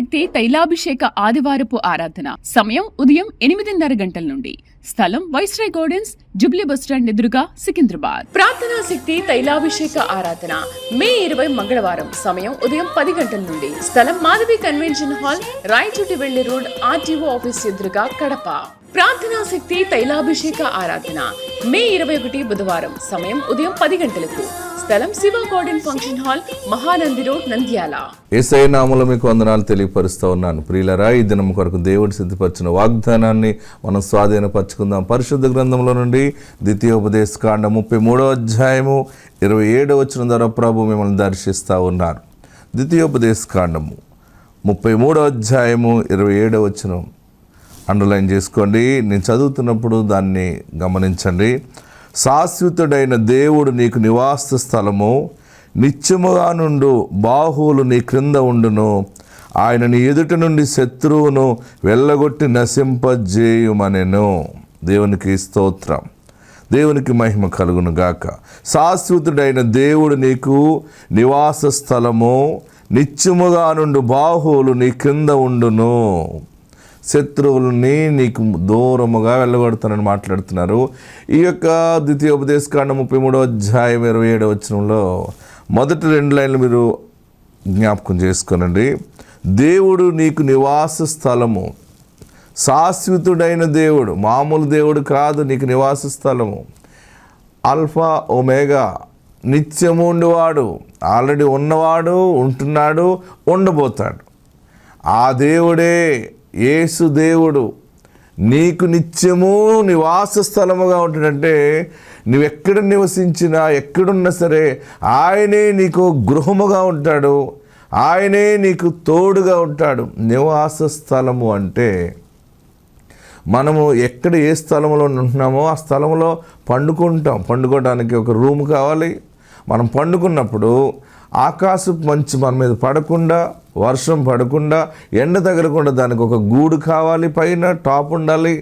శక్తి తైలాభిషేక ఆదివారపు ఆరాధన. సమయం ఉదయం 8:30 గంటల నుండి. స్థలం వైస్రాయ్ గార్డెన్స్, జుబ్లీ బస్టాండ్ ఎదురుగా, సికింద్రాబాద్. ప్రార్థనా శక్తి తైలాభిషేక ఆరాధన మే 20 మంగళవారం. సమయం ఉదయం 10 గంటల నుండి. స్థలం మాధవి కన్వెన్షన్ హాల్, రాయచోటి వెళ్లే రోడ్, ఆర్టీఓ ఆఫీస్ ఎదురుగా, కడప. ప్రార్థనా శక్తి తైలాభిషేక ఆరాధన మే 21 బుధవారం. సమయం ఉదయం 10 గంటలకు. స్థలం Shiva garden function hall, Mahanandi road, Nandyal. Yesayya నామములో మీకు వందనాలు తెలియపరుస్తూ ఉన్నాను. ప్రియులారా, ఈ దినం కొరకు దేవుడు సిద్ధపరిచిన వాగ్దానాన్ని మనం స్వాధీనపరచుకుందాం. పరిశుద్ధ గ్రంథంలో నుండి ద్వితీయోపదేశకాండం 33వ అధ్యాయము 27వ వచనం ద్వారా ప్రభు మిమ్మల్ని దర్శిస్తూ ఉన్నారు. ద్వితీయోపదేశకాండము 33వ అధ్యాయము 27వ వచనం అండర్లైన్ చేసుకోండి. నేను చదువుతున్నప్పుడు దాన్ని గమనించండి. శాశ్వతుడైన దేవుడు నీకు నివాస స్థలము, నిత్యముగా నుండు బాహువులు నీ క్రింద ఉండును. ఆయన నీ ఎదుట నుండి శత్రువును వెళ్ళగొట్టి నశింపజేయుమనెను. దేవునికి స్తోత్రం, దేవునికి మహిమ కలుగును గాక. శాశ్వతుడైన దేవుడు నీకు నివాస స్థలము, నిత్యముగా నుండి బాహువులు నీ క్రింద ఉండును. శత్రువులని నీకు దూరముగా వెళ్ళగొడతానని మాట్లాడుతున్నారు. ఈ యొక్క ద్వితీయోపదేశకాండం 33వ అధ్యాయం 27వ వచనంలో మొదటి 2 లైన్లు మీరు జ్ఞాపకం చేసుకోనండి. దేవుడు నీకు నివాస స్థలము, శాశ్వతుడైన దేవుడు, మామూలు దేవుడు కాదు. నీకు నివాస స్థలము, ఆల్ఫా ఒమేగా, నిత్యము ఉండేవాడు, ఆల్రెడీ ఉన్నవాడు, ఉంటున్నాడు, ఉండబోతాడు. ఆ దేవుడే యేసు దేవుడు నీకు నిత్యము నివాస స్థలముగా ఉంటాడంటే నువ్వెక్కడ నివసించినా, ఎక్కడున్నా సరే ఆయనే నీకు గృహముగా ఉంటాడు, ఆయనే నీకు తోడుగా ఉంటాడు. నివాస స్థలము అంటే మనము ఎక్కడ ఏ స్థలంలో ఉంటున్నామో ఆ స్థలంలో పండుకుంటాం. పండుకోవడానికి ఒక రూమ్ కావాలి. మనం పండుకున్నప్పుడు ఆకాశపు మంచు మన మీద పడకుండా, వర్షం పడకుండా, ఎండ తగలకుండా దానికి ఒక గూడు కావాలి. పైన టాప్ ఉండాలి.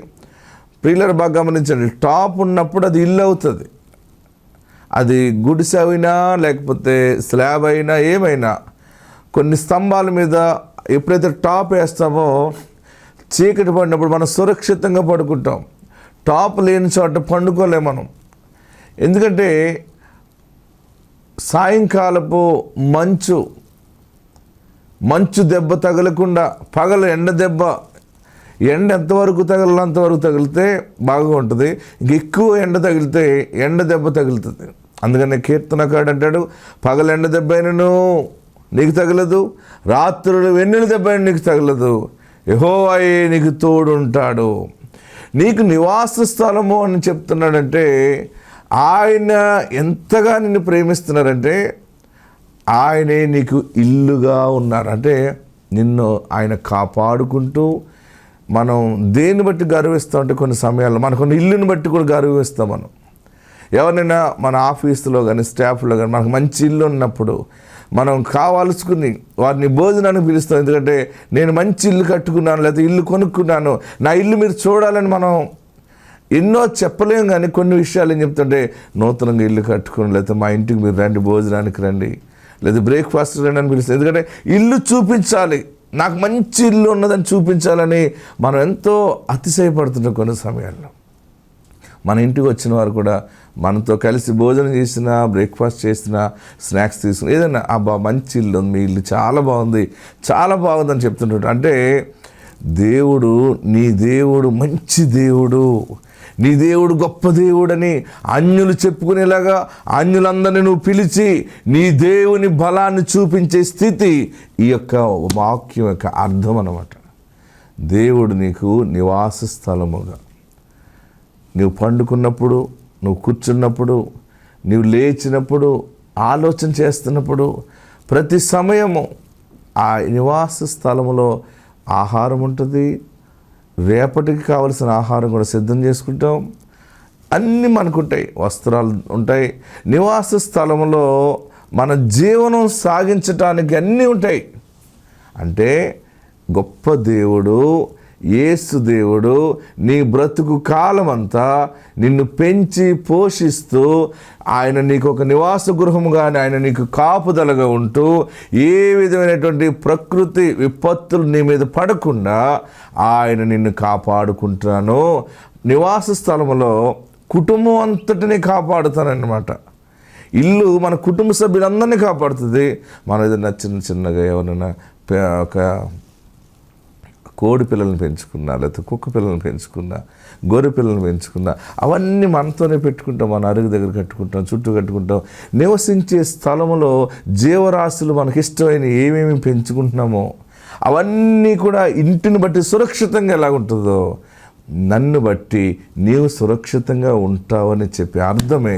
ప్రియులారా, బాగా గమనించండి. టాప్ ఉన్నప్పుడు అది ఇల్లు అవుతుంది. అది గుడిసె అయినా లేకపోతే స్లాబ్ అయినా ఏమైనా, కొన్ని స్తంభాల మీద ఎప్పుడైతే టాప్ వేస్తామో చీకటి పడినప్పుడు మనం సురక్షితంగా పడుకుంటాం. టాప్ లేని చోట పండుకోలేము మనం. ఎందుకంటే సాయంకాలపు మంచు దెబ్బ తగలకుండా, పగలు ఎండ దెబ్బ, ఎండ ఎంతవరకు తగలాలో అంతవరకు తగిలితే బాగా ఉంటుంది. ఇంక ఎక్కువ ఎండ తగిలితే ఎండ దెబ్బ తగులుతుంది. అందుకని కీర్తనకాడు అంటాడు, పగలు ఎండ దెబ్బ అయినను నీకు తగలదు, రాత్రులు వెన్నెల దెబ్బ అయిన నీకు తగలదు, యెహోవాయే నీకు తోడు ఉంటాడు. నీకు నివాస స్థలము అని చెప్తున్నాడంటే ఆయన ఎంతగా నిన్ను ప్రేమిస్తున్నారంటే ఆయనే నీకు ఇల్లుగా ఉన్నారు. అంటే నిన్ను ఆయన కాపాడుకుంటూ, మనం దేన్ని బట్టి గర్విస్తాం అంటే కొన్ని సమయాల్లో మనకు ఇల్లుని బట్టి కూడా గర్విస్తాం. మనం ఎవరినైనా మన ఆఫీసులో కానీ స్టాఫ్లో కానీ మనకు మంచి ఇల్లు ఉన్నప్పుడు మనం కావాల్సుకుని వారిని భోజనానికి పిలుస్తాం. ఎందుకంటే నేను మంచి ఇల్లు కట్టుకున్నాను, లేకపోతే ఇల్లు కొనుక్కున్నాను, నా ఇల్లు మీరు చూడాలని మనం ఎన్నో చెప్పలేం. కానీ కొన్ని విషయాలు ఏం చెప్తుంటే, నూతనంగా ఇల్లు కట్టుకుని, లేకపోతే మా ఇంటికి మీరు రండి, భోజనానికి రండి, లేదా బ్రేక్ఫాస్ట్ రండి అని పిలుస్తాం. ఎందుకంటే ఇల్లు చూపించాలి, నాకు మంచి ఇల్లు ఉన్నదని చూపించాలని మనం ఎంతో అతిశయపడుతుంటాం. కొన్ని సమయాల్లో మన ఇంటికి వచ్చిన వారు కూడా మనతో కలిసి భోజనం చేసినా, బ్రేక్ఫాస్ట్ చేసినా, స్నాక్స్ తీసుకుని ఏదైనా, అబ్బా మంచి ఇల్లు ఉంది, మీ ఇల్లు చాలా బాగుంది, చాలా బాగుందని చెప్తుంటాడు. అంటే దేవుడు, నీ దేవుడు మంచి దేవుడు, నీ దేవుడు గొప్ప దేవుడని అన్యులు చెప్పుకునేలాగా అన్యులందరినీ నువ్వు పిలిచి నీ దేవుని బలాన్ని చూపించే స్థితి ఈ యొక్క వాక్యం యొక్క అర్థం అన్నమాట. దేవుడు నీకు నివాస స్థలముగా, నువ్వు పండుకున్నప్పుడు, నువ్వు కూర్చున్నప్పుడు, నువ్వు లేచినప్పుడు, ఆలోచన చేస్తున్నప్పుడు, ప్రతి సమయము ఆ నివాస స్థలములో ఆహారం ఉంటుంది. రేపటికి కావలసిన ఆహారం కూడా సిద్ధం చేసుకుంటాం. అన్నీ మనకుంటాయి, వస్త్రాలు ఉంటాయి. నివాస స్థలంలో మన జీవనం సాగించటానికి అన్నీ ఉంటాయి. అంటే గొప్ప దేవుడు యేసు దేవుడు నీ బ్రతుకు కాలమంతా నిన్ను పెంచి పోషిస్తూ ఆయన నీకు ఒక నివాస గృహముగానే ఆయన నీకు కాపుదలగా ఉంటూ ఏ విధమైనటువంటి ప్రకృతి విపత్తులు నీ మీద పడకుండా ఆయన నిన్ను కాపాడుకుంటాను. నివాస స్థలములో కుటుంబం అంతటిని కాపాడుతానన్నమాట. ఇల్లు మన కుటుంబ సభ్యులందరినీ కాపాడుతుంది. మనం ఏదైనా చిన్నగా ఎవరైనా ఒక కోడి పిల్లల్ని పెంచుకున్నా, లేకపోతే కుక్క పిల్లల్ని పెంచుకున్నా, గొర్రె పిల్లల్ని పెంచుకున్నా, అవన్నీ మనతోనే పెట్టుకుంటాం. మన అరుగు దగ్గర కట్టుకుంటాం, చుట్టూ కట్టుకుంటాం. నివసించే స్థలంలో జీవరాశులు మనకి ఇష్టమైన ఏమేమి పెంచుకుంటున్నామో అవన్నీ కూడా ఇంటిని బట్టి సురక్షితంగా ఎలాగుంటుందో నన్ను బట్టి నీవు సురక్షితంగా ఉంటావని చెప్పి అర్థమే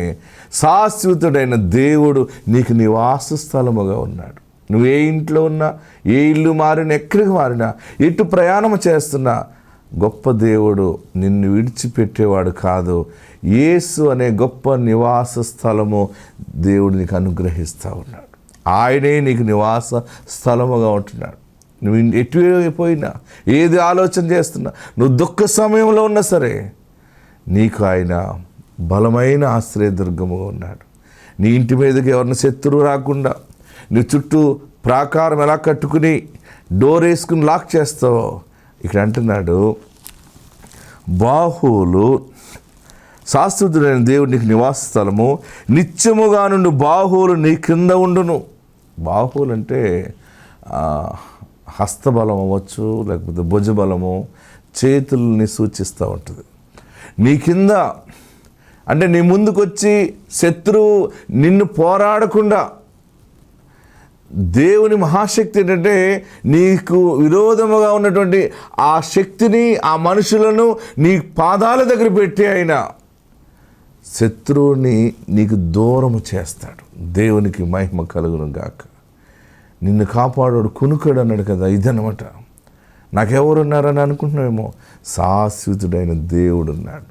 శాశ్వతుడైన దేవుడు నీకు నివాస స్థలముగా ఉన్నాడు. నువ్వు ఏ ఇంట్లో ఉన్నా, ఏ ఇల్లు మారినా, ఎక్కడికి మారినా, ఎటు ప్రయాణం చేస్తున్నా గొప్ప దేవుడు నిన్ను విడిచిపెట్టేవాడు కాదు. యేసు అనే గొప్ప నివాస స్థలము దేవుడు నీకు అనుగ్రహిస్తూ ఉన్నాడు. ఆయనే నీకు నివాస స్థలముగా ఉంటున్నాడు. నువ్వు ఎటు పోయినా, ఏది ఆలోచన చేస్తున్నా, నువ్వు దుఃఖ సమయంలో ఉన్నా సరే నీకు ఆయన బలమైన ఆశ్రయదుర్గముగా ఉన్నాడు. నీ ఇంటి మీదకి ఎవరిని శత్రువు రాకుండా నీ చుట్టూ ప్రాకారం ఎలా కట్టుకుని డోర్ వేసుకుని లాక్ చేస్తావో ఇక్కడ అంటున్నాడు, బాహువులు శాశ్వతుడైన దేవుడు నీకు నివాస స్థలము, నిత్యముగా నుండి బాహువులు నీ కింద ఉండును. బాహువులు అంటే హస్తబలం అవ్వచ్చు, లేకపోతే భుజబలము, చేతుల్ని సూచిస్తూ ఉంటుంది. నీ కింద అంటే నీ ముందుకొచ్చి శత్రువు నిన్ను పోరాడకుండా, దేవుని మహాశక్తి ఏంటంటే నీకు విరోధముగా ఉన్నటువంటి ఆ శక్తిని, ఆ మనుషులను నీ పాదాల దగ్గర పెట్టి ఆయన శత్రువుని నీకు దూరము చేస్తాడు. దేవునికి మహిమ కలుగును గాక. నిన్ను కాపాడు కునుకడు అన్నాడు కదా, ఇదన్నమాట. నాకెవరున్నారని అనుకుంటున్నావేమో, శాశ్వతుడైన దేవుడు ఉన్నాడు.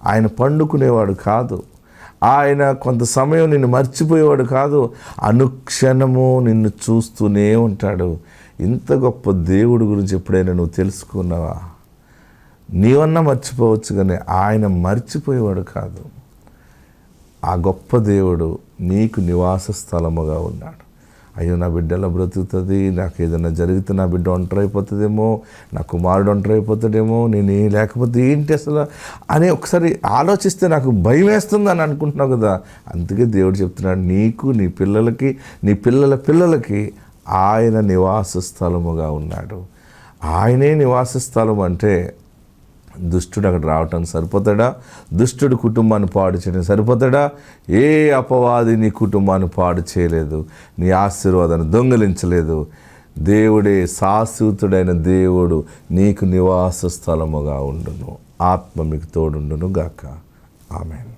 ఆయన పండుకునేవాడు కాదు, ఆయన కొంత సమయం నిన్ను మర్చిపోయేవాడు కాదు, అనుక్షణము నిన్ను చూస్తూనే ఉంటాడు. ఇంత గొప్ప దేవుడు గురించి ఎప్పుడైనా నువ్వు తెలుసుకున్నావా? నీవన్నా మర్చిపోవచ్చు, కానీ ఆయన మర్చిపోయేవాడు కాదు. ఆ గొప్ప దేవుడు నీకు నివాస స్థలముగా ఉన్నాడు. అయ్యో నా బిడ్డ ఎలా బ్రతుకుతుంది, నాకు ఏదైనా జరిగితే నా బిడ్డ ఒంటరి అయిపోతుందేమో, నా కుమారుడు ఒంటరి అయిపోతాడేమో, నేను లేకపోతే ఏంటి అసలు అని ఒకసారి ఆలోచిస్తే నాకు భయం వేస్తుంది అని అనుకుంటున్నావు కదా. అందుకే దేవుడు చెప్తున్నాడు, నీకు, నీ పిల్లలకి, నీ పిల్లల పిల్లలకి ఆయన నివాస స్థలముగా ఉన్నాడు. ఆయనే నివాస స్థలం అంటే దుష్టుడు అక్కడ రావటానికి సరిపోతాడా? దుష్టుడు కుటుంబాన్ని పాడు చేయడానికి సరిపోతాడా? ఏ అపవాది నీ కుటుంబాన్ని పాడు చేయలేదు, నీ ఆశీర్వాదాన్ని దొంగిలించలేదు. దేవుడే శాశ్వతుడైన దేవుడు నీకు నివాస స్థలముగా ఉండును. ఆత్మ మీకు తోడుండును గాక. ఆమేన్.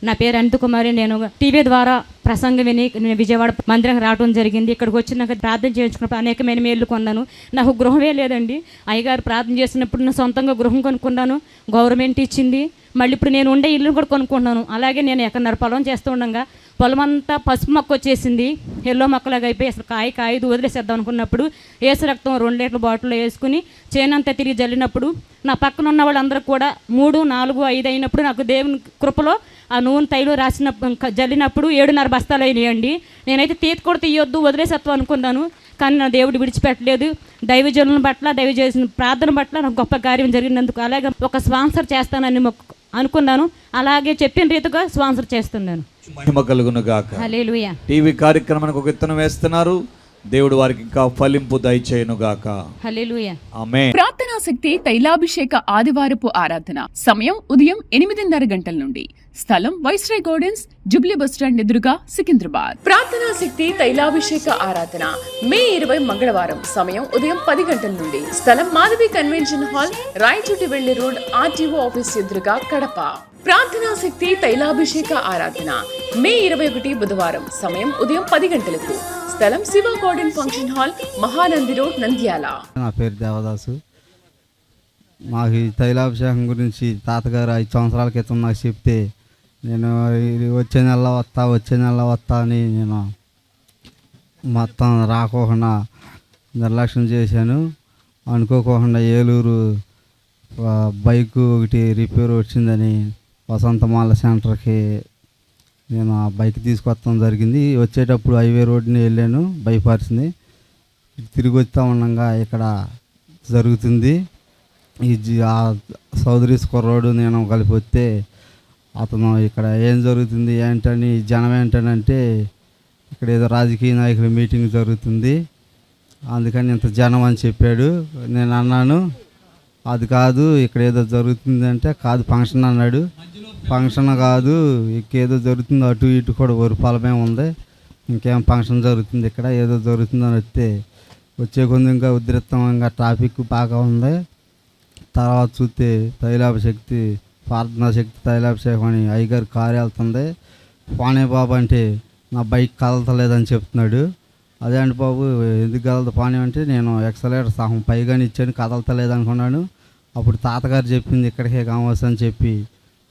నా పేరు అనిత కుమారి. నేను టీవీ ద్వారా ప్రసంగం విని నేను విజయవాడ మందిరం రావడం జరిగింది. ఇక్కడికి వచ్చినాక ప్రార్థన చేయించుకున్నప్పుడు అనేకమైన మేలు కొన్నాను. నాకు గృహమే లేదండి. అయ్యగారు ప్రార్థన చేసినప్పుడు నేను సొంతంగా గృహం కొనుక్కున్నాను, గవర్నమెంట్ ఇచ్చింది. మళ్ళీ ఇప్పుడు నేను ఉండే ఇల్లు కూడా కొనుక్కున్నాను. అలాగే నేను ఎక్కడన్నర పొలం చేస్తూ ఉండగా పొలం అంతా పసుపు మొక్క వచ్చేసింది, ఎల్లో మొక్కలాగా అయిపోయి అసలు కాయదు వదిలేసేద్దాం అనుకున్నప్పుడు ఏసు రక్తం 2 లీటర్ల బాటిల్లో వేసుకుని చేనంతా తిరిగి జల్లినప్పుడు నా పక్కన ఉన్న వాళ్ళందరూ కూడా 3, 4, 5 అయినప్పుడు నాకు దేవుని కృపలో ఆ నూనె తైలు రాసిన జల్లినప్పుడు 7.5 బస్తాలు అయినాయండి. నేనైతే తీత కూడా తీయొద్దు వదిలేసేత్వం అనుకున్నాను, కానీ నా దేవుడు విడిచిపెట్టలేదు. దైవజనుల పట్ల, దైవజన ప్రార్థన పట్ల నాకు గొప్ప కార్యం జరిగినందుకు అలాగే ఒక స్పాన్సర్ చేస్తానని అనుకున్నాను. అలాగే చెప్పిన రీతిగా స్పాన్సర్ చేస్తున్నాను. మహిమ కలుగును గాక. హల్లెలూయా. టీవీ కార్యక్రమానికి ఒక విత్తనం వేస్తున్నారు, దేవుడు వారికి ఇంకా ఫలింపు దయచేయును గాక. హల్లెలూయా. ఆమేన్. ప్రార్థనా శక్తి తైలాభిషేక ఆదివారపు ఆరాధన సమయం ఉదయం 8:30 గంటల నుండి. స్థలం వైస్రాయ్ గార్డెన్స్, జుబ్లీ బస్టాండ్ ఎదురుగా, సికింద్రాబాద్. ప్రార్థనా శక్తి తైలాభిషేక ఆరాధన మే 20 మంగళవారం సమయం ఉదయం 10 గంటల నుండి. స్థలం మాధవి కన్వెన్షన్ హాల్, రాయచోటి వెళ్లి రోడ్, ఆర్టీఓ ఆఫీస్ ఎదురుగా, కడప. ప్రార్థనా శక్తి తైలాభిషేక ఆరాధన మే 21 బుధవారం సమయం ఉదయం 10 గంటలకు. స్థలం Shiva garden function hall, Mahanandi road, Nandyal. నా పేరు దేవదాసు. మాకు ఈ తైలాభిషేకం గురించి తాతగారు 5 సంవత్సరాల క్రితం నాకు చెప్తే నేను వచ్చే నెల వస్తా అని నేను మొత్తం రాకోకుండా నిర్లక్ష్యం చేశాను. అనుకోకుండా ఏలూరు బైకు ఒకటి రిపేర్ వచ్చిందని వసంతమాల సెంటర్కి నేను ఆ బైక్ తీసుకొస్తాం జరిగింది. వచ్చేటప్పుడు హైవే రోడ్ని వెళ్ళాను, బైపాస్ని. తిరిగి వస్తూ ఉండగా ఇక్కడ జరుగుతుంది. ఆ చౌదరీస్ కుర్రోడు నేను కలిపి వస్తే అతను ఇక్కడ ఏం జరుగుతుంది ఏంటని, జనం ఏంటనంటే ఇక్కడ ఏదో రాజకీయ నాయకుల మీటింగ్ జరుగుతుంది, అందుకని ఇంత జనం అని చెప్పాడు. నేను అన్నాను అది కాదు, ఇక్కడ ఏదో జరుగుతుంది అంటే కాదు ఫంక్షన్ అన్నాడు. ఫంక్షన్ కాదు, ఇంకేదో జరుగుతుంది, అటు ఇటు కూడా వరుపాలమే ఉంది, ఇంకేం ఫంక్షన్ జరుగుతుంది ఇక్కడ ఏదో జరుగుతుందని వచ్చే కొంచెం ఇంకా ఉధృతంగా ట్రాఫిక్ బాగా ఉంది. తర్వాత చూస్తే తైలాభిషక్తి ప్రార్థనా శక్తి తైలాభిషేకం అని అయ్యగారు కారు వెళ్తుంది. పానే బాబు అంటే నా బైక్ కదలతలేదని చెప్తున్నాడు. అదే అండి బాబు ఎందుకు కదలదు పానీ అంటే నేను ఎక్సలేటర్ సహం పైగానే ఇచ్చాను, కదలతలేదు అనుకున్నాను. అప్పుడు తాతగారు చెప్పింది ఇక్కడికే కావచ్చు అని చెప్పి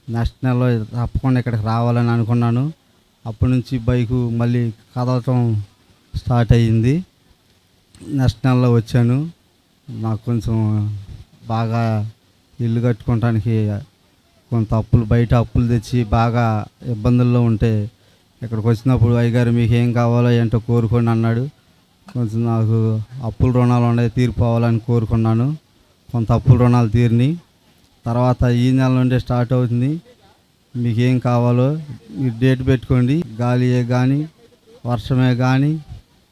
నెక్స్ట్ నెలలో తప్పకుండా ఇక్కడికి రావాలని అనుకున్నాను. అప్పటి నుంచి బైకు మళ్ళీ కదలటం స్టార్ట్ అయ్యింది. నెక్స్ట్ నెలలో వచ్చాను. నాకు కొంచెం బాగా ఇల్లు కట్టుకోవటానికి కొంత అప్పులు, బయట అప్పులు తెచ్చి బాగా ఇబ్బందుల్లో ఉంటే ఇక్కడికి వచ్చినప్పుడు అయ్యగారు మీకు ఏం కావాలో ఏంటో కోరుకోండి అన్నాడు. కొంచెం నాకు అప్పుల రుణాలు ఉన్నాయి, తీరిపోవాలని కోరుకున్నాను. కొంత అప్పుల రుణాలు తీరిని. తర్వాత ఈ నెల నుండే స్టార్ట్ అవుతుంది. మీకు ఏం కావాలో మీరు డేట్ పెట్టుకోండి, గాలియే కానీ వర్షమే కానీ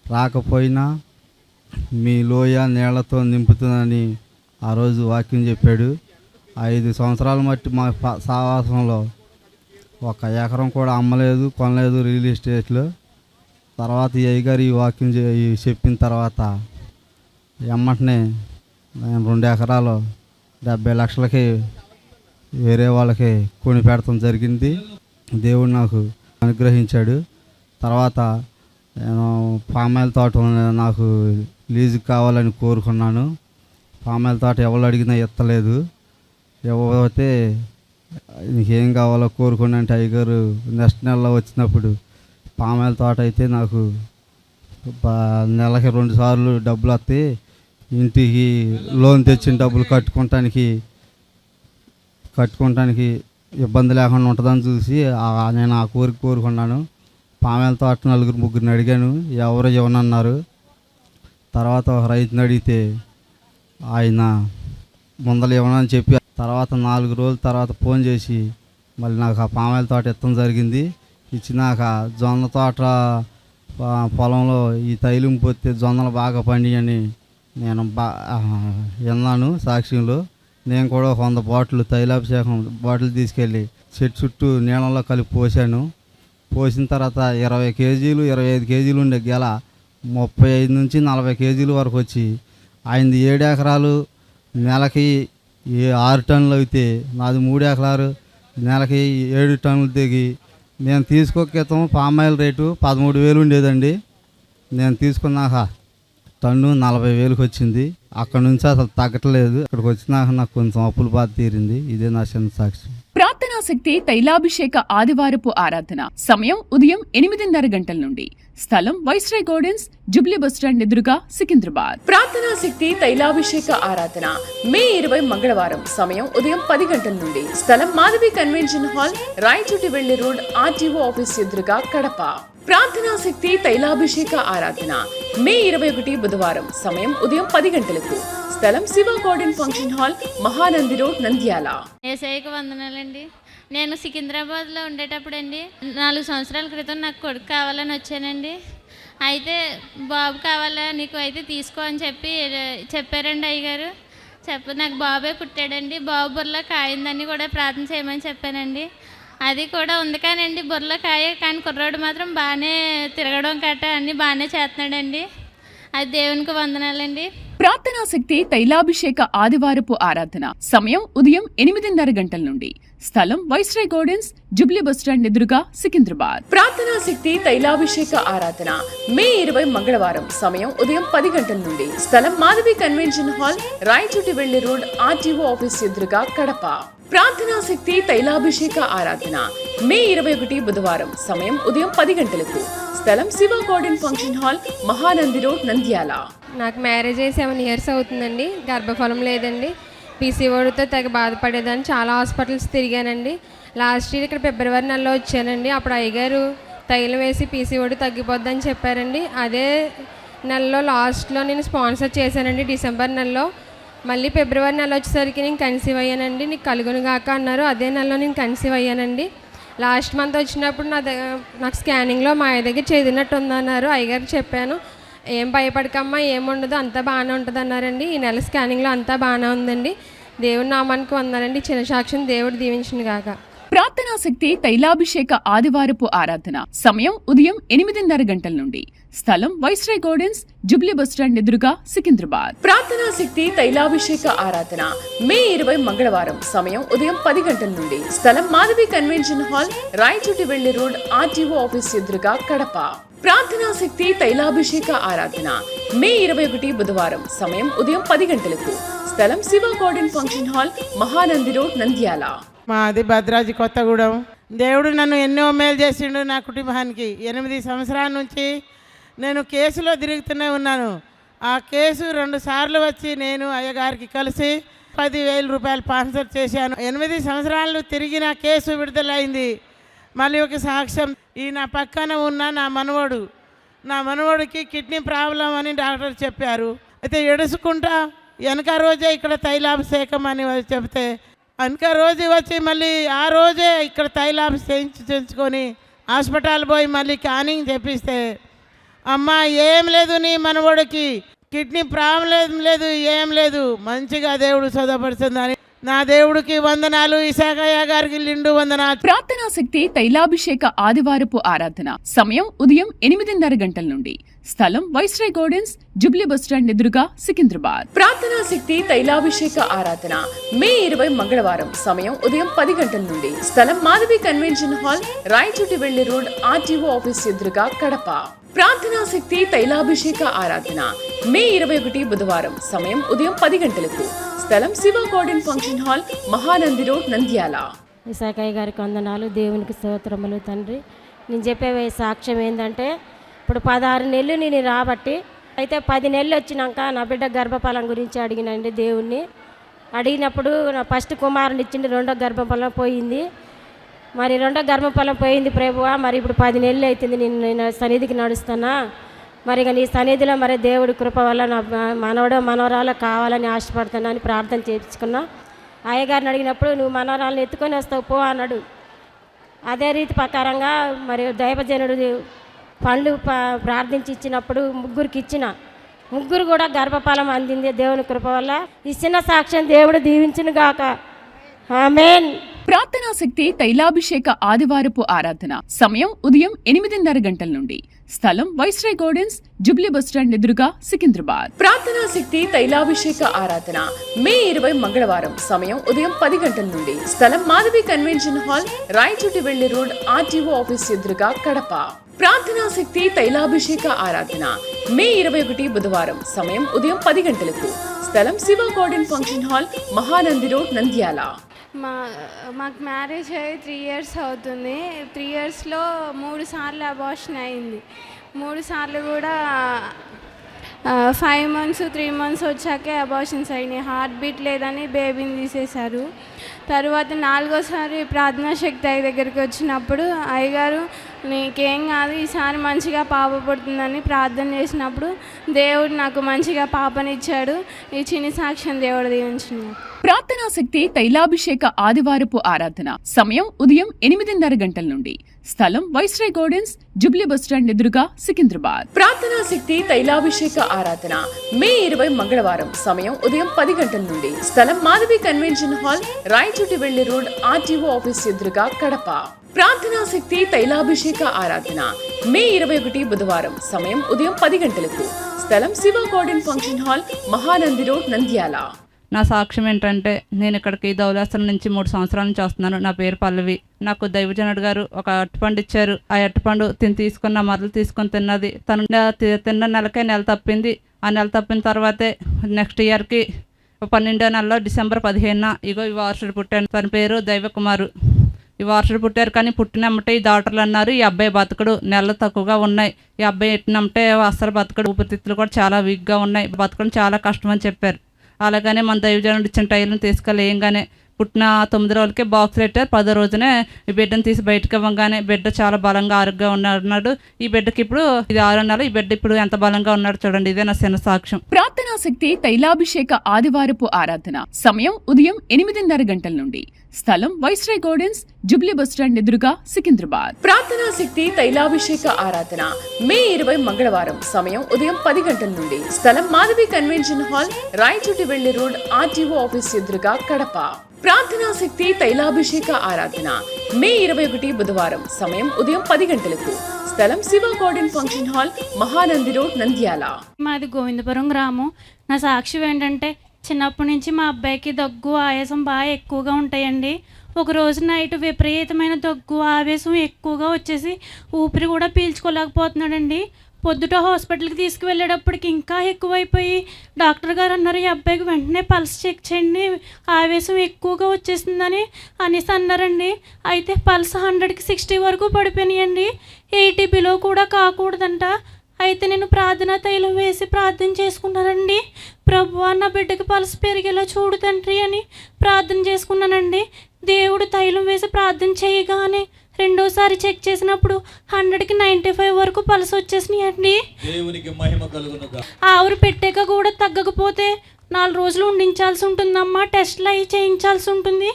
రాకపోయినా మీ లోయ నీళ్లతో నింపుతుందని ఆ రోజు వాక్యం చెప్పాడు. 5 సంవత్సరాల మట్టి మా సావాసంలో 1 ఎకరం కూడా అమ్మలేదు, కొనలేదు రియల్ ఎస్టేట్లో. తర్వాత ఈ అయ్యగారు ఈ వాక్యం చెప్పిన తర్వాత ఎమ్మటనే నేను 2 ఎకరాలు 70 లక్షలకి వేరే వాళ్ళకి కొని పెడతాం జరిగింది. దేవుడు నాకు అనుగ్రహించాడు. తర్వాత నేను పామాయిల్ తోట నాకు లీజుకి కావాలని కోరుకున్నాను. పామాయిల్ తోట ఎవరు అడిగినా ఎత్తలేదు. ఇవ్వకపోతే నీకేం కావాలో కోరుకుని అంటే అయ్యగారు నెక్స్ట్ నెలలో వచ్చినప్పుడు పామాయిల్ తోట అయితే నాకు నెలకి 2 సార్లు డబ్బులు వస్తాయి, ఇంటికి లోన్ తెచ్చిన డబ్బులు కట్టుకోవటానికి ఇబ్బంది లేకుండా ఉంటుందని చూసి నేను ఆ కోరుకున్నాను. పామాయిల్ తోట 4-3 అడిగాను, ఎవరు ఇవ్వనన్నారు. తర్వాత ఒక రైతుని అడిగితే ఆయన ముందలు ఇవ్వనని చెప్పి తర్వాత 4 రోజుల తర్వాత ఫోన్ చేసి మళ్ళీ నాకు ఆ పామాయిల్ తోట ఇవ్వడం జరిగింది. ఇచ్చినాక జొన్న తోట పొలంలో ఈ తైలం పోతే జొన్నలు బాగా పండియని నేను విన్నాను సాక్ష్యంలో. నేను కూడా 100 బాటిల్ తైలాభిషేకం బాటిల్ తీసుకెళ్ళి చెట్టు చుట్టూ నీళ్ళలో కలిపి పోసాను. పోసిన తర్వాత 20 కేజీలు 25 కేజీలు ఉండే గెల 35 నుంచి 40 కేజీల వరకు వచ్చి ఆయనది 7 ఎకరాలు నెలకి 6 టన్నులు అయితే నాది 3 ఎకరాలు నెలకి 7 టన్నులు దిగి నేను తీసుకోకేతం పామాయిల్ రేటు 13,000 ఉండేదండి. నేను తీసుకున్నాక టన్ను 40,000కి వచ్చింది. అక్కడ నుంచి అసలు తగ్గట్లేదు. ఇక్కడికి వచ్చినాక నాకు కొంచెం అప్పుల బాధ తీరింది. ఇదే నా చిన్న సాక్ష్యం. ప్రార్థనా శక్తి తైలాభిషేక ఆదివారపు ఆరాధన సమయం ఉదయం 8:30 గంటల నుండి. స్థలం వైస్రాయ్ గార్డెన్స్, జుబ్లీ బస్టాండ్ ఎదురుగా, సికింద్రాబాద్. ప్రార్థనా శక్తి తైలాభిషేక ఆరాధన మే 20 మంగళవారం సమయం ఉదయం 10 గంటల నుండి. స్థలం మాధవి కన్వెన్షన్ హాల్, రాయచోటి వెళ్లి రోడ్, ఆర్టీఓ ఆఫీస్ ఎదురుగా, కడప. ప్రార్థనా శక్తి తైలాభిషేక ఆరాధన మే 21 బుధవారం సమయం ఉదయం 10 గంటలకు. స్థలం Shiva garden function hall, Mahanandi road, Nandyal. ఏసైకి వందనాలండి. నేను సికింద్రాబాద్లో ఉండేటప్పుడు అండి 4 సంవత్సరాల క్రితం నాకు కొడుకు కావాలని వచ్చానండి. అయితే బాబు కావాలా నీకు అయితే తీసుకో అని చెప్పారండి అయ్యగారు. నాకు బాబే పుట్టాడండి. బాబు బుర్రలో కాయిందని కూడా ప్రార్థన చేయమని చెప్పానండి. అది కూడా ఉంది కానండి బుర్రలో కాయ, కానీ కుర్రాడు మాత్రం బాగానే తిరగడం కట్ట అన్నీ బాగానే చేస్తున్నాడండి. అది దేవునికి వందనాలండి. ప్రార్థనా శక్తి తైలాభిషేక ఆదివారపు ఆరాధన సమయం ఉదయం 8:30 గంటల నుండి. స్థలం వైస్రాయ్ గార్డెన్స్, జుబ్లీ బస్టాండ్ ఎదురుగా, సికింద్రాబాద్. ప్రార్థనా శక్తి తైలాభిషేక ఆరాధన మే 20 మంగళవారం సమయం ఉదయం 10 గంటల నుండి. స్థలం మాధవి కన్వెన్షన్ హాల్, రాయచోటి వెళ్లి రోడ్, ఆర్టీఓ ఆఫీస్ ఎదురుగా, కడప. ప్రార్థనా శక్తి తైలాభిషేక ఆరాధన మే 21 బుధవారం సమయం ఉదయం 10 గంటలకు. స్థలం Shiva garden function hall, Mahanandi road, Nandyal. నాకు మ్యారేజ్ అయ్యి 7 years అవుతుందండి. గర్భఫలం లేదండి. పీసీఓడితో తెగ బాధపడేదాన్ని. చాలా హాస్పిటల్స్ తిరిగానండి. లాస్ట్ ఇయర్ ఇక్కడ ఫిబ్రవరి నెలలో వచ్చానండి. అప్పుడు అయ్యగారు తైలం వేసి పీసీఓడి తగ్గిపోద్దని చెప్పారండి. అదే నెలలో లాస్ట్లో నేను స్పాన్సర్ చేశానండి, డిసెంబర్ నెలలో. మళ్ళీ ఫిబ్రవరి నెల వచ్చేసరికి నేను కన్సీవ్ అయ్యానండి. నీకు కలుగును గాక అన్నారు. అదే నెలలో నేను కన్సీవ్ అయ్యానండి. లాస్ట్ మంత్ వచ్చినప్పుడు నాకు స్కానింగ్లో మా అయ్య దగ్గర చేదినట్టు ఉందన్నారు. అయ్యగారికి చెప్పాను, ఏం భయపడకమ్మా, ఏముండదు, అంతా బాగానే ఉంటుంది అన్నారండి. ఈ నెల స్కానింగ్లో అంతా బాగానే ఉందండి. దేవుడి నామానికి వందానండి. చిన్న సాక్ష్యం దేవుడు దీవించును గాక. ప్రార్థనా శక్తి తైలాభిషేక ఆదివారపు ఆరాధన సమయం ఉదయం 8:30 గంటల నుండి. స్థలం వైస్రాయ్ గార్డెన్స్, జుబ్లీ బస్టాండ్ ఎదురుగా, సికింద్రాబాద్. ప్రార్థనా శక్తి తైలాభిషేక ఆరాధన మే 20 మంగళవారం సమయం ఉదయం 10 గంటల నుండి. స్థలం మాధవి కన్వెన్షన్ హాల్, రాయచోటి వెళ్లి రోడ్, ఆర్టీఓ ఆఫీస్ ఎదురుగా, కడప. ప్రార్థనా శక్తి తైలాభిషేక ఆరాధన మే 21 బుధవారం సమయం ఉదయం 10 గంటలకు. స్థలం Shiva garden function hall, Mahanandi road, Nandyal. మాది భద్రాద్రి కొత్తగూడెం. దేవుడు నన్ను ఎన్నో మేలు చేసిండు. నా కుటుంబానికి 8 సంవత్సరాల నుంచి నేను కేసులో తిరుగుతూనే ఉన్నాను. ఆ కేసు 2 సార్లు వచ్చి నేను అయ్యగారికి కలిసి 10,000 రూపాయలు స్పాన్సర్ చేశాను. 8 సంవత్సరాలు తిరిగిన కేసు విడుదలైంది. మళ్ళీ ఒక సాక్ష్యం, ఈ నా పక్కన ఉన్న నా మనవడికి కిడ్నీ ప్రాబ్లం అని డాక్టర్ చెప్పారు. అయితే ఎడుచుకుంటా వెనక రోజే ఇక్కడ తైలాభిషేకం అని చెప్తే వెనక రోజు వచ్చి మళ్ళీ ఆ రోజే ఇక్కడ తైలాభిషేకం చేయించుకొని హాస్పిటల్ పోయి మళ్ళీ స్కానింగ్ చేపిస్తే, అమ్మ ఏం లేదు, నీ మనవడికి కిడ్నీ ప్రాబ్లం లేదు, ఏం లేదు, మంచిగా దేవుడు చదవపడుతుందని నా దేవుడికి వందనాలు. ఇసాకయ్య గారికి నిండు వందనాలు. ప్రార్థనా శక్తి తైలాభిషేక ఆదివారపు ఆరాధన సమయం ఉదయం 8:30 గంటల నుండి. స్థలం వైస్రాయ్ గార్డెన్స్, జుబ్లీ బస్టాండ్ ఎదురుగా, సికింద్రాబాద్. ప్రార్థనా శక్తి తైలాభిషేక ఆరాధన మే 20 మంగళవారం సమయం ఉదయం 10 గంటల నుండి. స్థలం మాధవి కన్వెన్షన్ హాల్, రాయచోటి వెళ్లి రోడ్, ఆర్టీఓ ఆఫీస్ ఎదురుగా, కడప. ప్రార్థనా శక్తి తైలాభిషేక ఆరాధన మే 21 బుధవారం సమయం ఉదయం 10 గంటలకు. స్థలం Shiva garden function hall, Mahanandi road, Nandyal. Isakayya గారికి వందనాలు. దేవునికి స్తోత్రములు తండ్రి. నేను చెప్పే సాక్ష్యం ఏంటంటే, ఇప్పుడు 16 నెలలు నేను రాబట్టి, అయితే 10 నెలలు వచ్చినాక నా బిడ్డ గర్భఫలం గురించి అడిగినండి దేవుణ్ణి. అడిగినప్పుడు నా ఫస్ట్ కుమారుని ఇచ్చింది, 2వ గర్భఫలం పోయింది. మరి 2వ గర్భఫలం పోయింది ప్రభువా, మరి ఇప్పుడు 10 నెలలు అవుతుంది నేను సన్నిధికి నడుస్తున్నా. మరి ఇక నీ సన్నిధిలో మరి దేవుడి కృప వల్ల నా మనవరాలు కావాలని ఆశపడుతున్నాను అని ప్రార్థన చేయించుకున్నా. అయ్యగారిని అడిగినప్పుడు, నువ్వు మనవరాలను ఎత్తుకొని వస్తావు పో అన్నాడు. అదే రీతి ప్రకారంగా మరి దైవజనుడు పండ్లు ప్రార్థించి ఇచ్చినప్పుడు 3కి ఇచ్చిన, 3 కూడా గర్భఫలం అందింది దేవుని కృప వల్ల. ఇచ్చిన సాక్ష్యం దేవుడు దీవించును గాక. ఆమేన్. ప్రార్థనా శక్తి తైలాభిషేక ఆదివారపు ఆరాధన సమయం ఉదయం 8:30 గంటల నుండి. స్థలం వైస్రాయ్ గార్డెన్స్, జుబ్లీ బస్టాండ్ ఎదురుగా, సికింద్రాబాద్. ప్రార్థనా శక్తి తైలాభిషేక ఆరాధన మే 20 మంగళవారం సమయం ఉదయం 10 గంటల నుండి. స్థలం మాధవి కన్వెన్షన్ హాల్, రాయచోటి వెళ్లి రోడ్, ఆర్టీఓ ఆఫీస్ ఎదురుగా, కడప. ప్రార్థనా శక్తి తైలాభిషేక ఆరాధన మే 21 బుధవారం సమయం ఉదయం 10 గంటలకు. స్థలం Shiva garden function hall, Mahanandi road, Nandyal. మాకు మ్యారేజ్ అయ్యి 3 years అవుతుంది. 3 yearsలో 3 సార్లు అబార్షన్ అయింది. 3 సార్లు కూడా 5 months 3 months వచ్చాకే అబార్షన్స్ అయినాయి. హార్ట్ బీట్ లేదని బేబీని తీసేశారు. తర్వాత 4వసారి ప్రార్థనా శక్తి అయ్య దగ్గరికి వచ్చినప్పుడు అయ్యగారు, నీకేం కాదు, ఈసారి మంచిగా పాప పుడుతుందని ప్రార్థన చేసినప్పుడు దేవుడు నాకు మంచిగా పాపనిచ్చాడు. ఈ చిన్న సాక్ష్యం దేవుడు దీవించును. ప్రార్థనా శక్తి తైలాభిషేక ఆదివారపు ఆరాధన సమయం ఉదయం 8:30 గంటల నుండి. స్థలం వైస్రాయ్ గార్డెన్స్, జుబ్లీ బస్టాండ్ ఎదురుగా, సికింద్రాబాద్. ప్రార్థనా శక్తి తైలాభిషేక ఆరాధన మే 20 మంగళవారం సమయం ఉదయం 10 గంటల నుండి. స్థలం మాధవి కన్వెన్షన్ హాల్, రాయచోటి వెళ్లి రోడ్, ఆర్టీఓ ఆఫీస్ ఎదురుగా, కడప. ప్రార్థనా శక్తి తైలాభిషేక ఆరాధన మే 21 బుధవారం సమయం ఉదయం 10 గంటలకు. స్థలం Shiva garden function hall, Mahanandi road, Nandyal. నా సాక్ష్యం ఏంటంటే, నేను ఇక్కడికి ధవళేశ్వరం నుంచి 3 సంవత్సరాల నుంచి వస్తున్నాను. నా పేరు పల్లవి. నాకు దైవజనుడు గారు ఒక అరటిపండు ఇచ్చారు. ఆ అరటిపండు తీసుకున్న మరలు తీసుకొని తిన్నది. తను తిన్న నెలకే నెల తప్పింది. ఆ నెల తప్పిన తర్వాతే నెక్స్ట్ ఇయర్కి 12వ నెలలో డిసెంబర్ 15న ఇగో ఈ వారసుడు పుట్టాను. తన పేరు దైవకుమారు. ఈ వారసుడు పుట్టారు, కానీ పుట్టినమ్మటే ఈ డాక్టర్లు అన్నారు ఈ అబ్బాయి బతకడు, నెలలు తక్కువగా ఉన్నాయి, ఈ అబ్బాయి ఎట్టినమ్మటే అస్సలు బతకడు, ఊపిరితిత్తులు కూడా చాలా వీక్గా ఉన్నాయి, బతకడం చాలా కష్టం అని చెప్పారు. అలాగనే మన దైవజనుడు ఇచ్చిన టైర్లను తీసుకెళ్ళేయంగానే పుట్టిన 9 రోజులకే బాక్స్ పెట్టారు. 10వ రోజునే ఈ బిడ్డను తీసి బయటకు ఇవ్వగానే బిడ్డ చాలా బలంగా ఆరోగ్యంగా ఉన్నాడు. ఈ బిడ్డకి ఇప్పుడు ఇది 6వ నెల, ఈ బిడ్డ ఇప్పుడు ఎంత బలంగా ఉన్నాడు చూడండి. ఇదే నా చిన్న సాక్ష్యం. ప్రార్థనా శక్తి తైలాభిషేక ఆదివారపు ఆరాధన సమయం ఉదయం 8:30 గంటల నుండి. స్థలం వైస్రాయ్ గార్డెన్స్, జుబ్లీ బస్టాండ్ ఎదురుగా, సికింద్రాబాద్. ప్రార్థనా శక్తి తైలాభిషేక ఆరాధన మే 20 మంగళవారం సమయం ఉదయం 10 గంటల నుండి. స్థలం మాధవి కన్వెన్షన్ హాల్, రాయచోటి వెళ్లి రోడ్, ఆర్టీఓ ఆఫీస్ ఎదురుగా, కడప. ప్రార్థనా శక్తి తైలాభిషేక ఆరాధన మే 21 బుధవారం సమయం ఉదయం 10 గంటలకు. స్థలం Shiva garden function hall, Mahanandi road, Nandyal. మాది గోవిందపురం గ్రామం. నా సాక్ష్యం ఏంటంటే, చిన్నప్పటి నుంచి మా అబ్బాయికి దగ్గు ఆయాసం బాగా ఎక్కువగా ఉంటాయండి. ఒకరోజు నైట్ విపరీతమైన దగ్గు ఆవేశం ఎక్కువగా వచ్చేసి ఊపిరి కూడా పీల్చుకోలేకపోతున్నాడండి. పొద్దుట హాస్పిటల్కి తీసుకువెళ్ళేటప్పటికి ఇంకా ఎక్కువైపోయి డాక్టర్ గారు అన్నారు, ఈ అబ్బాయికి వెంటనే పల్స్ చెక్ చేయండి, ఆవేశం ఎక్కువగా వచ్చేసిందని అనేసి అన్నారండి. అయితే పల్స్ 100కి 60 వరకు పడిపోయినాయండి. 80 బిలో కూడా కాకూడదంట. అయితే నేను ప్రార్థనా తైలం వేసి ప్రార్థన చేసుకున్నానండి. ప్రభువా, నా బిడ్డకి పల్స్ పెరిగేలా చూడు తండ్రి అని ప్రార్థన చేసుకున్నానండి. దేవుడు తైలం వేసి ప్రార్థన చేయగానే రెండోసారి చెక్ చేసినప్పుడు 100కి 95 వరకు పల్స్ వచ్చేసినాయండి. దేవునికి మహిమ కలుగునుగా. ఆవిరి పెట్టాక కూడా తగ్గకపోతే 4 రోజులు ఉండించాల్సి ఉంటుందమ్మా, టెస్ట్లు అవి చేయించాల్సి ఉంటుంది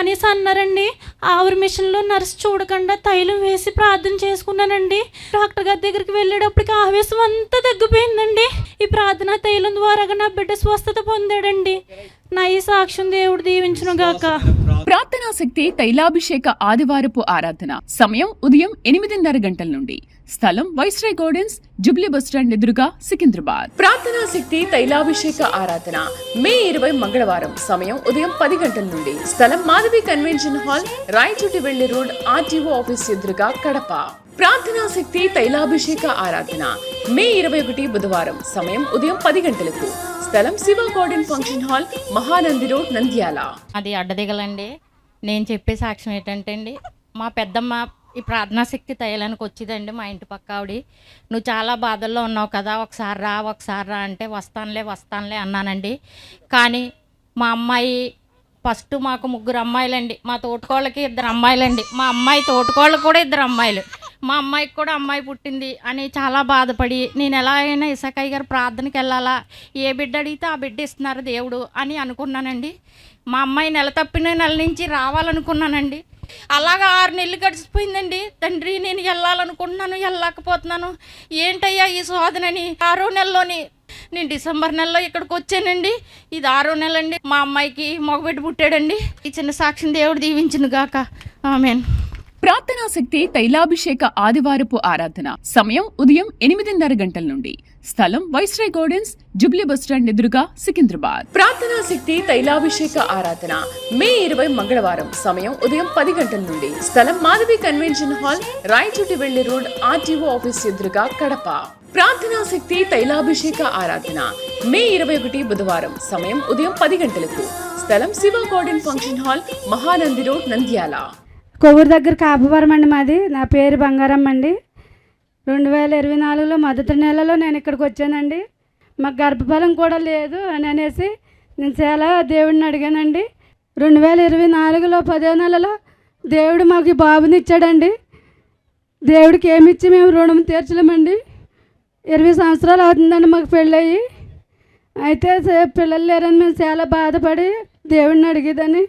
అనేసి అన్నారండి. ఆవిరి మిషన్లో నర్స్ చూడకుండా తైలం వేసి ప్రార్థన చేసుకున్నానండి. డాక్టర్ గారి దగ్గరికి వెళ్ళేటప్పటికి ఆవేశం అంతా తగ్గిపోయిందండి. ఈ ప్రార్థనా తైలం ద్వారా నా బిడ్డ స్వస్థత పొందాడండి. నా ఈ సాక్ష్యం దేవుడు దీవించును గాక. ప్రార్థనా శక్తి తైలాభిషేక ఆదివారపు ఆరాధన సమయం ఉదయం 8:30 గంటల నుండి. స్థలం వైస్రాయ్ గార్డెన్స్, జుబ్లీ బస్టాండ్ ఎదురుగా, సికింద్రాబాద్. ప్రార్థనా శక్తి తైలాభిషేక ఆరాధన మే 20 మంగళవారం సమయం ఉదయం 10 గంటల నుండి. స్థలం మాధవి కన్వెన్షన్ హాల్, రాయచోటి వెళ్లి రోడ్, ఆర్టీఓ ఆఫీస్ ఎదురుగా, కడప. ప్రార్థనా శక్తి తైలాభిషేక ఆరాధన మే 21 బుధవారం సమయం ఉదయం 10 గంటలకు. స్థలం Shiva garden function hall, Mahanandi road, Nandyal. అది అడ్డదిగలండి. నేను చెప్పే సాక్ష్యం ఏంటంటే అండి, మా పెద్దమ్మ ఈ ప్రార్థనా శక్తి తైలానికి వచ్చిందండి. మా ఇంటి పక్క ఆవిడ, నువ్వు చాలా బాధల్లో ఉన్నావు కదా, ఒకసారి రా అంటే వస్తానులే అన్నానండి. కానీ మా అమ్మాయి ఫస్ట్, మాకు 3 అమ్మాయిలండి, మా తోటకోళ్ళకి 2 అమ్మాయిలండి, మా అమ్మాయి తోటకోళ్ళకి కూడా 2 అమ్మాయిలు, మా అమ్మాయికి కూడా అమ్మాయి పుట్టింది అని చాలా బాధపడి, నేను ఎలా అయినా ఇసకయ్య గారు ప్రార్థనకి వెళ్ళాలా, ఏ బిడ్డ అడిగితే ఆ బిడ్డ ఇస్తున్నారు దేవుడు అని అనుకున్నానండి. మా అమ్మాయి నెల తప్పిన నెల నుంచి రావాలనుకున్నానండి. అలాగా 6 నెలలు గడిచిపోయిందండి. తండ్రి, నేను వెళ్ళాలనుకుంటున్నాను, వెళ్ళలేకపోతున్నాను, ఏంటయ్యా ఈ శోధనని. 6వ నెలలోని నేను డిసెంబర్ నెలలో ఇక్కడికి వచ్చానండి. ఇది 6వ నెల అండి. మా అమ్మాయికి మగబిడ్డ పుట్టాడండి. ఈ చిన్న సాక్ష్యం దేవుడు దీవించును గాక. ఆమేన్. ప్రార్థనా శక్తి తైలాభిషేక ఆదివారపు ఆరాధన సమయం ఉదయం 8:30 గంటల నుండి. స్థలం వైస్రాయ్ గార్డెన్స్, జుబ్లీ బస్టాండ్ ఎదురుగా, సికింద్రాబాద్. ప్రార్థనా శక్తి తైలాభిషేక ఆరాధన మే 20 మంగళవారం సమయం ఉదయం 10 గంటల నుండి. స్థలం మాధవి కన్వెన్షన్ హాల్, రాయచోటి వెళ్లి రోడ్, ఆర్టీఓ ఆఫీస్ ఎదురుగా, కడప. ప్రార్థనా శక్తి తైలాభిషేక ఆరాధన మే 21 బుధవారం సమయం ఉదయం 10 గంటలకు. స్థలం Shiva garden function hall, Mahanandi road, Nandyal. Kovvur దగ్గర కాపువరం అండి మాది. నా పేరు బంగారమ్మ అండి. 2024లో మొదటి నెలలో నేను ఇక్కడికి వచ్చానండి. మాకు గర్భఫలం కూడా లేదు అని అనేసి నేను చాలా దేవుడిని అడిగానండి. 2024లో 10వ నెలలో దేవుడు మాకు ఈ బాబుని ఇచ్చాడండి. దేవుడికి ఏమి ఇచ్చి మేము రుణం తీర్చలేమండి. 20 సంవత్సరాలు అవుతుందండి మాకు పెళ్ళయి. అయితే పిల్లలు లేరని మేము చాలా బాధపడి దేవుడిని అడిగేదని,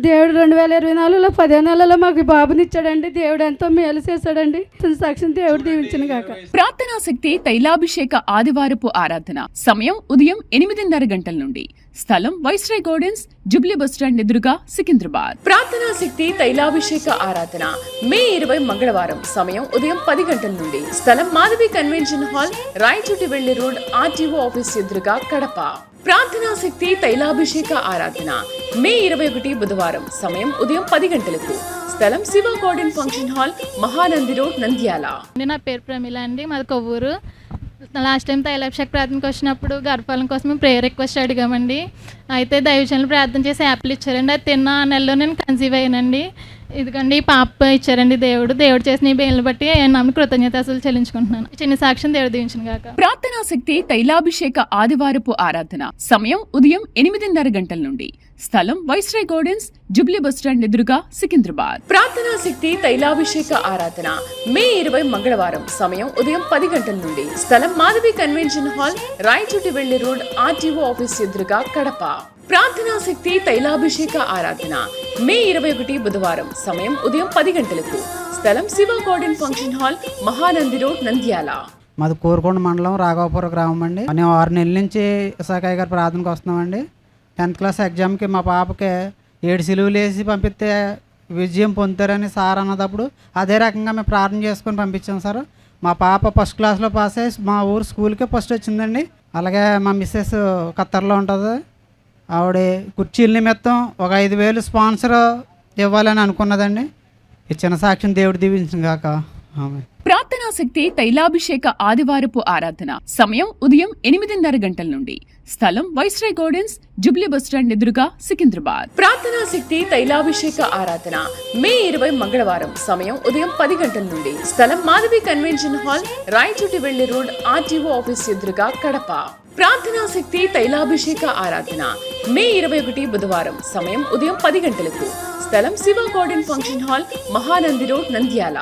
దేవుడు 2024లో 10వ నెలలో మాకు బాబుని ఇచ్చాడండి. దేవుడు ఎంతో మేలు చేశాడండి. సాక్ష్యం దేవుడు దీవించిన గాక. ప్రార్థనా శక్తి తైలాభిషేక ఆదివారపు ఆరాధన సమయం ఉదయం 8:30 గంటల నుండి. స్థలం వైస్రాయ్ గార్డెన్స్, జుబ్లీ బస్టాండ్ ఎదురుగా, సికింద్రాబాద్. ప్రార్థనా శక్తి తైలాభిషేక ఆరాధన మే 20 మంగళవారం సమయం ఉదయం 10 గంటల నుండి. స్థలం మాధవి కన్వెన్షన్ హాల్, రాయచోటి వెళ్లి రోడ్, ఆర్టీఓ ఆఫీస్ ఎదురుగా, కడప. ప్రార్థనా శక్తి తైలాభిషేక ఆరాధన మే 21 బుధవారం సమయం ఉదయం 10 గంటలకు. స్థలం Shiva garden function hall, Mahanandi road, Nandyal. నా పేరు ప్రమిళ అండి. మాది కొవ్వూరు. లాస్ట్ టైం తైలాభిషేక ప్రార్థనకి వచ్చినప్పుడు గర్భఫలం కోసం ప్రేయర్ రిక్వెస్ట్ అడిగామండి. అయితే దైవజనులు ప్రార్థన చేసి యాప్లు ఇచ్చారండి. అది తిన్న ఆ నెలలో నేను కన్సీవ్ అయ్యానండి. ఇదిగండి ఈ పాప ఇచ్చారండి దేవుడు చేసిన ఈ బేలను బట్టి నమ్మి కృతజ్ఞతాస్తులు చెల్లించుకుంటున్నాను. చిన్న సాక్ష్యం దేవుడు దీవించిన గాక. ప్రార్థనా శక్తి తైలాభిషేక ఆదివారపు ఆరాధన సమయం ఉదయం 8:30 గంటల నుండి. స్థలం వైస్రాయ్ గార్డెన్స్, జూబ్లీ బస్టాండ్ ఎదురుగా, సికింద్రాబాద్. ప్రార్థనా శక్తి తైలాభిషేక ఆరాధన మే 20 మంగళవారం సమయం ఉదయం 10 గంటల నుండి. స్థలం మాధవి కన్వెన్షన్ హాల్, రాయచోటి వెళ్లి రోడ్, ఆర్టీఓ ఆఫీస్ ఎదురుగా, కడప. ప్రార్థనా శక్తి తైలాభిషేక ఆరాధన మే 21 బుధవారం సమయం ఉదయం 10 గంటలకు. స్థలం Shiva garden function hall, Mahanandi road, Nandyal. మాది కోరుకొండ మండలం రాఘవపురం గ్రామం అండి. మేము 6 నెలల నుంచి ఇసాకయ్య గారి ప్రార్థనకు వస్తున్నామండి. 10th క్లాస్ ఎగ్జామ్కి మా పాపకి 7 సిలువలు వేసి పంపిస్తే విజయం పొందుతారని సార్ అన్నదప్పుడు అదే రకంగా మేము ప్రార్థన చేసుకొని పంపించాం సార్. మా పాప ఫస్ట్ క్లాస్లో పాస్ అయ్యి మా ఊరు స్కూల్కే ఫస్ట్ వచ్చిందండి. అలాగే మా మిస్సెస్ ఖత్తర్లో ఉంటుంది. ఆవిడ కుర్చీల నిమిత్తం ఒక 5,000 స్పాన్సర్ ఇవ్వాలని అనుకున్నదండి. ఈ చిన్న సాక్ష్యం దేవుడు దీవించిన గాక. ఆమె ప్రార్థనా శక్తి తైలాభిషేక ఆదివారపు ఆరాధన సమయం ఉదయం 8:30 గంటల నుండి. స్థలం వైస్రాయ్ గార్డెన్స్, జూబ్లీ బస్టాండ్ ఎదురుగా, సికింద్రాబాద్. ప్రార్థనా శక్తి తైలాభిషేక ఆరాధన మే 20 మంగళవారం సమయం ఉదయం 10 గంటల నుండి. స్థలం మాధవి కన్వెన్షన్ హాల్, రాయచోటి వెళ్లి రోడ్, ఆర్టీఓ ఆఫీస్ ఎదురుగా, కడప. ప్రార్థనా శక్తి తైలాభిషేక ఆరాధన మే 21 బుధవారం సమయం ఉదయం 10 గంటలకు. స్థలం Shiva garden function hall, Mahanandi road, Nandyal.